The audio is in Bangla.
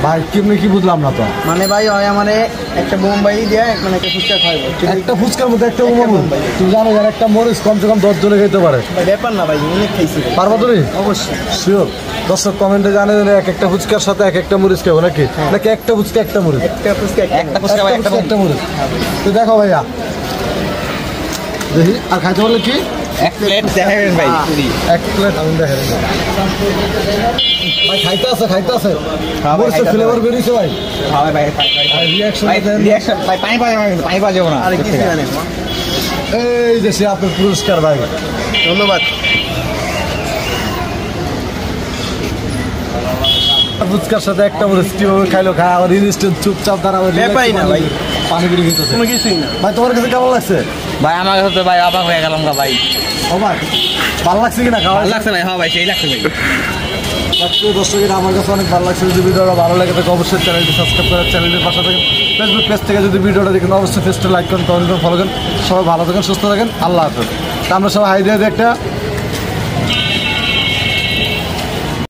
ভাই কেমনি কি বুঝলাম না তো। মানে ভাই হয় আমারে একটা বোম্বাই দিয়ে মানে একটা ফুচকা খাইবো, একটা ফুচকার মধ্যে একটা বোম্বাই। তুমি জানো যার একটা মরিচ কমসে কম 10 জনে খেতে পারে। ব্যাপার না ভাই, অনেক খাইছি। পারবা তুমি? অবশ্যই শিওর। দর্শক কমেন্টে জানে এক একটা ফুচকার সাথে এক একটা মরিচ খাবো নাকি, নাকি একটা ফুচকা একটা মরিচ? একটা ফুচকা একটা ফুচকা ভাই একটা মরিচ। তো দেখো ভাইয়া, দেখি আর খাইতে বললে কি এক প্লেট দেখাবেন ভাই। এক প্লেট আমি দেখেন ভাই। খাইতে আছে মরিচের ফ্লেভার বেরিয়েছে ভাই। ভাই ভাই রিঅ্যাকশন ভাই পানি পাওয়া যাবে না। আরে কি জানেন? এই যে সে আপনার পুরস্কার ভাই, ধন্যবাদ। ফুচকার সাথে একটা মরিচ কিভাবে খাইলো, খায় আবার ইনস্ট্যান্ট চুপচাপ দাঁড়াবে। ব্যাপারই না ভাই, পানি বেরিয়ে খেতেছে, কোনো কিছুই না ভাই। তোমার কাছে কেমন লাগছে ভাই? আমার কাছে ভাই অবাক হয়ে গেলাম ভাই। ও ভাই ভালো লাগছে কিনা খাওয়া? ভালো লাগছে ভাই। হ্যাঁ ভাই সেই লাগছে ভাই। দর্শকের আমার কাছে অনেক ভালো লাগছে। যদি ভিডিওটা ভালো লাগে তাকে অবশ্যই চ্যানেলটি সাবস্ক্রাইব করার, চ্যানেলের পাশে থাকেন। ফেসবুক পেজ থেকে যদি ভিডিওটা দেখেন অবশ্যই পেজটা লাইক করেন, কমেন্ট করেন, ফলো করেন। সবাই ভালো থাকেন, সুস্থ থাকেন। আল্লাহ হাফেজ। তা আমরা সবাই হাই দিয়ে একটা